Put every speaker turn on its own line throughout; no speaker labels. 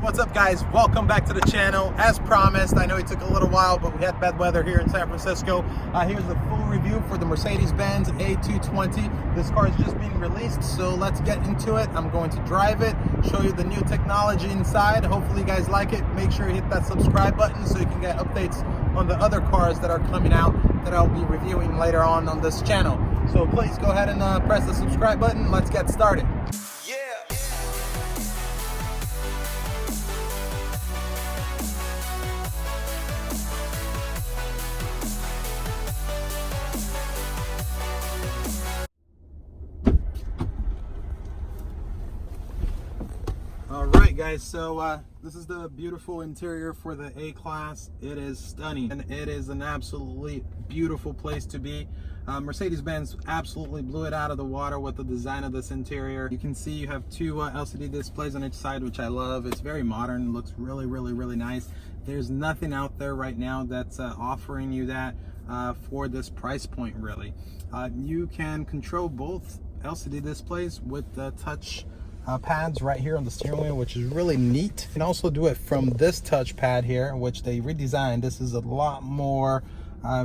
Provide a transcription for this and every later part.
What's up, guys? Welcome back to the channel. As promised, I know it took a little while, but we had bad weather here in San Francisco. Here's the full review for the Mercedes-Benz A220. This car is just being released, so let's get into it. I'm going to drive it, show you the new technology inside. Hopefully you guys like it. Make sure you hit that subscribe button so you can get updates on the other cars that are coming out that I'll be reviewing later on this channel. So please go ahead and press the subscribe button. Let's get started. Alright guys, so this is the beautiful interior for the A-Class. It is stunning and it is an absolutely beautiful place to be. Mercedes-Benz absolutely blew it out of the water with the design of this interior. You can see you have two LCD displays on each side, which I love. It's very modern. It looks really nice. There's nothing out there right now that's offering you that for this price point, really. You can control both LCD displays with the touch pads right here on the steering wheel, which is really neat. You can also do it from this touch pad here, which they redesigned. This is a lot more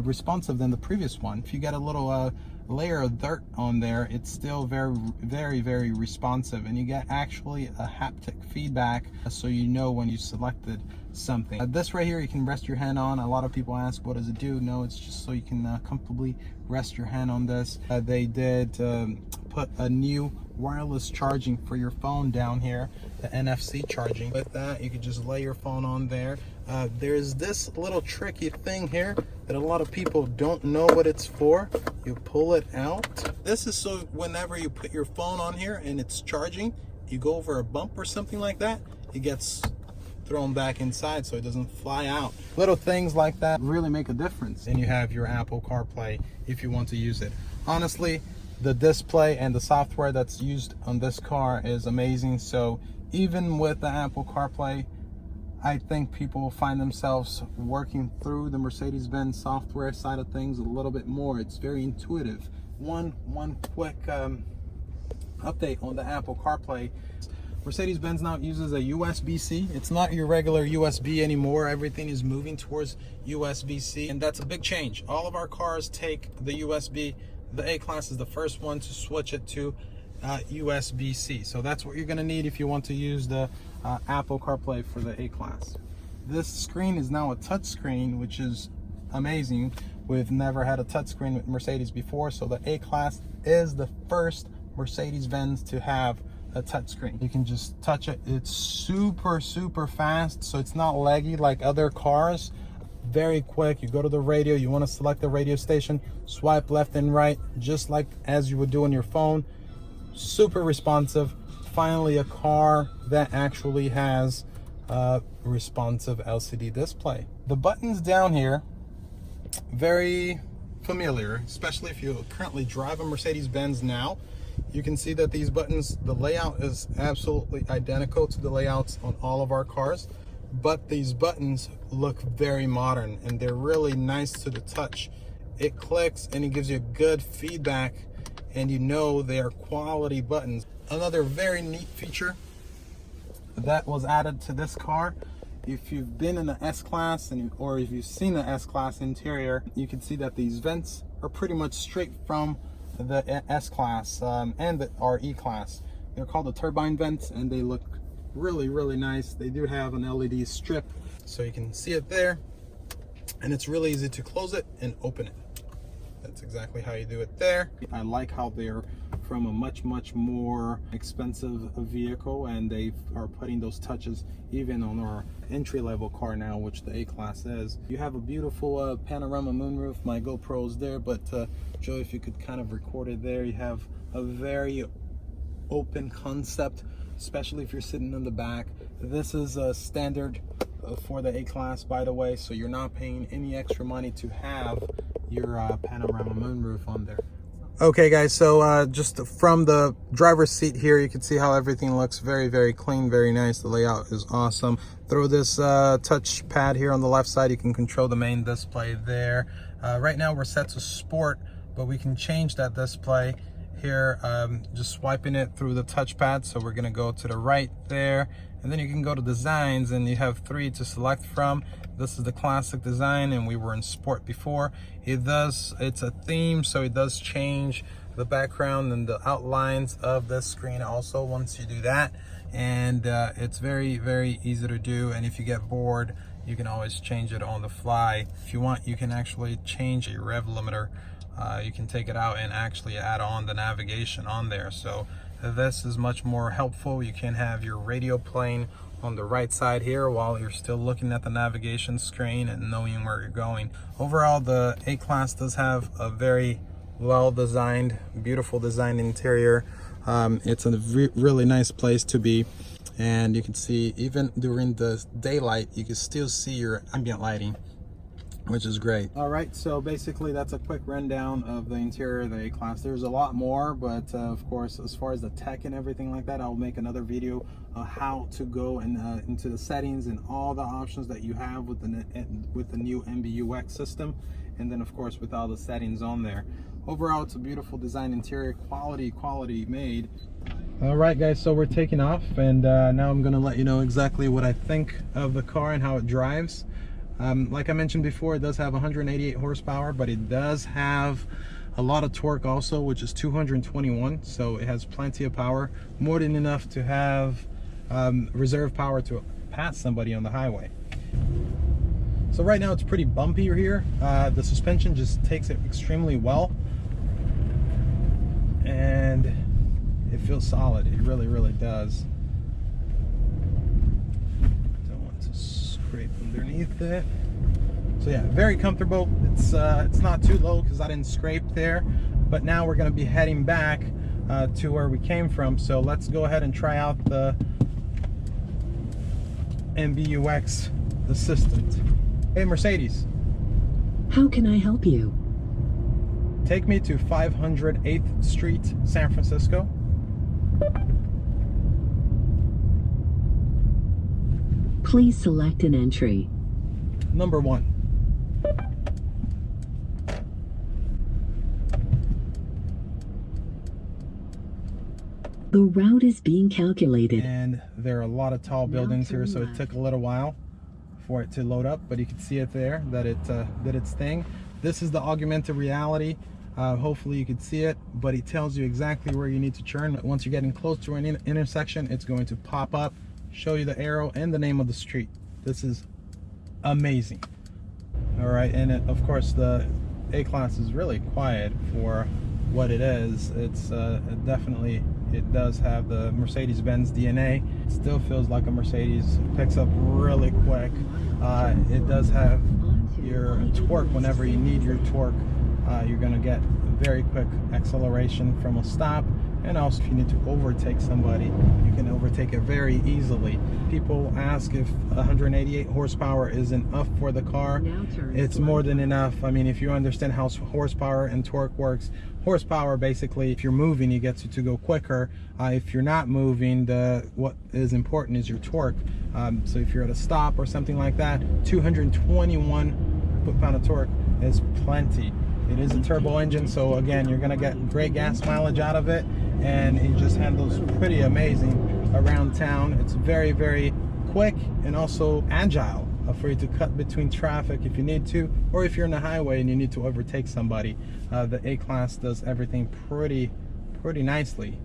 responsive than the previous one. If you get a little layer of dirt on there, it's still very responsive, and you get actually a haptic feedback, so you know when you selected something. This right here you can rest your hand on. A lot of people ask, what does it do? No, it's just so you can comfortably rest your hand on this. They did put a new wireless charging for your phone down here, the NFC charging. With that, you can just lay your phone on there. There's this little tricky thing here that a lot of people don't know what it's for. You pull it out. This is so whenever you put your phone on here and it's charging, you go over a bump or something like that, it gets thrown back inside so it doesn't fly out. Little things like that really make a difference. And you have your Apple CarPlay if you want to use it. Honestly, the display and the software that's used on this car is amazing. So even with the Apple CarPlay, I think people will find themselves working through the Mercedes-Benz software side of things a little bit more. It's very intuitive. One quick update on the Apple CarPlay. Mercedes-Benz now uses a USB-C. It's not your regular USB anymore. Everything is moving towards USB-C, and that's a big change. All of our cars take the USB. The A-Class is the first one to switch it to USB-C. So that's what you're going to need if you want to use the Apple CarPlay for the A-Class. This screen is now a touch screen, which is amazing. We've never had a touch screen with Mercedes before, so the A-Class is the first Mercedes-Benz to have a touch screen. You can just touch it. It's super fast, so it's not laggy like other cars. Very quick. You go to the radio, you want to select the radio station, swipe left and right just like as you would do on your phone. Super responsive. Finally a car that actually has a responsive LCD display. The buttons down here, very familiar, especially if you currently drive a Mercedes-Benz now. You can see that these buttons, the layout is absolutely identical to the layouts on all of our cars, but these buttons look very modern and they're really nice to the touch. It clicks and it gives you good feedback, and you know they are quality buttons. Another very neat feature that was added to this car, if you've been in the S-Class or if you've seen the S-Class interior, you can see that these vents are pretty much straight from the S-Class and our E-Class. They're called the turbine vents, and they look really nice. They do have an LED strip, so you can see it there, and it's really easy to close it and open it. That's exactly how you do it there. I like how they're from a much more expensive vehicle, and they are putting those touches even on our entry-level car now, which the A-Class is. You have a beautiful panorama moonroof. My GoPro's there, but Joe, if you could kind of record it there. You have a very open concept, especially if you're sitting in the back. This is a standard for the A-Class, by the way, so you're not paying any extra money to have your panorama moonroof on there. Okay guys, so just from the driver's seat here, you can see how everything looks very clean, very nice. The layout is awesome. Through this touch pad here on the left side, you can control the main display there. Right now we're set to sport, but we can change that display here, just swiping it through the touchpad. So we're gonna go to the right there, and then you can go to designs, and you have 3 to select from. This is the classic design, and we were in sport before. It's a theme, so it does change the background and the outlines of the screen also once you do that. And it's very, very easy to do. And if you get bored, you can always change it on the fly. If you want, you can actually change a rev limiter. You can take it out and actually add on the navigation on there. So this is much more helpful. You can have your radio playing on the right side here while you're still looking at the navigation screen and knowing where you're going. Overall, the A-Class does have a very well designed, beautiful designed interior. It's a really nice place to be, and you can see even during the daylight you can still see your ambient lighting, which is great. All right, so basically that's a quick rundown of the interior of the A-Class. There's a lot more, but of course, as far as the tech and everything like that, I'll make another video how to go into the settings and all the options that you have with the new MBUX system, and then of course with all the settings on there. Overall, it's a beautiful design interior, quality made. All right, guys, so we're taking off, and now I'm gonna let you know exactly what I think of the car and how it drives. Like I mentioned before, it does have 188 horsepower, but it does have a lot of torque also, which is 221. So it has plenty of power, more than enough to have reserve power to pass somebody on the highway. So right now it's pretty bumpy here. The suspension just takes it extremely well, and it feels solid. It really does. Don't want to scrape underneath it. So yeah, very comfortable. It's not too low because I didn't scrape there, but now we're going to be heading back to where we came from. So let's go ahead and try out the MBUX assistant. Hey Mercedes,
how can I help you?
Take me to 508th Street, San Francisco.
Please select an entry.
Number 1.
The route is being calculated.
And there are a lot of tall buildings here, so it took a little while for it to load up, but you can see it there that it did its thing. This is the augmented reality. Hopefully you can see it, but it tells you exactly where you need to turn. Once you're getting close to an intersection, it's going to pop up, show you the arrow and the name of the street. This is amazing. All right, and of course the A-Class is really quiet for what it is. It's definitely, it does have the Mercedes-Benz DNA. It still feels like a Mercedes. It picks up really quick. It does have your torque whenever you need your torque. You're going to get very quick acceleration from a stop, and also if you need to overtake somebody, you can overtake it very easily. People ask if 188 horsepower is enough for the car. It's more than enough. I mean, if you understand how horsepower and torque works, horsepower basically, if you're moving, it gets you to go quicker. If you're not moving, what is important is your torque. So if you're at a stop or something like that, 221 foot-pound of torque is plenty. It is a turbo engine, so again, you're gonna get great gas mileage out of it, and it just handles pretty amazing around town. It's very, very quick and also agile for you to cut between traffic if you need to, or if you're in the highway and you need to overtake somebody. The A-Class does everything pretty nicely.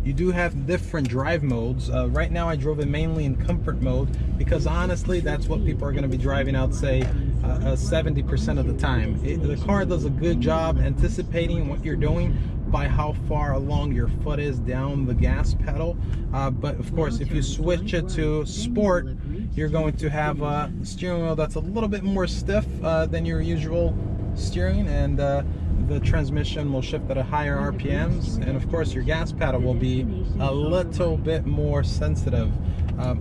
You do have different drive modes. Right now I drove it mainly in comfort mode because honestly that's what people are going to be driving out, say 70% of the time. The car does a good job anticipating what you're doing by how far along your foot is down the gas pedal, but of course if you switch it to sport, you're going to have a steering wheel that's a little bit more stiff than your usual steering, and the transmission will shift at a higher RPMs, and of course your gas pedal will be a little bit more sensitive.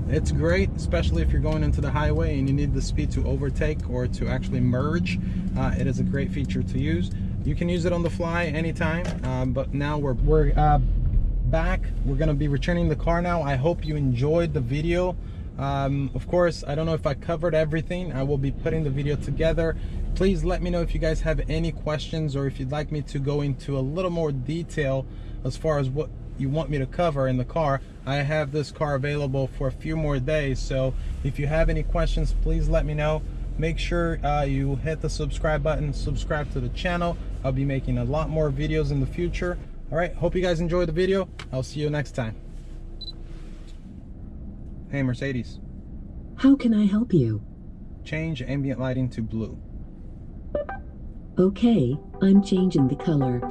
It's great, especially if you're going into the highway and you need the speed to overtake or to actually merge. It is a great feature to use. You can use it on the fly anytime, but now we're back. We're going to be returning the car now. I hope you enjoyed the video. Of course, I don't know if I covered everything. I will be putting the video together. Please let me know if you guys have any questions, or if you'd like me to go into a little more detail as far as what you want me to cover in the car. I have this car available for a few more days, so if you have any questions, please let me know. Make sure you hit the subscribe button, subscribe to the channel. I'll be making a lot more videos in the future. All right, hope you guys enjoyed the video. I'll see you next time. Hey Mercedes,
How can I help you?
change ambient lighting to blue.
Okay, I'm changing the color.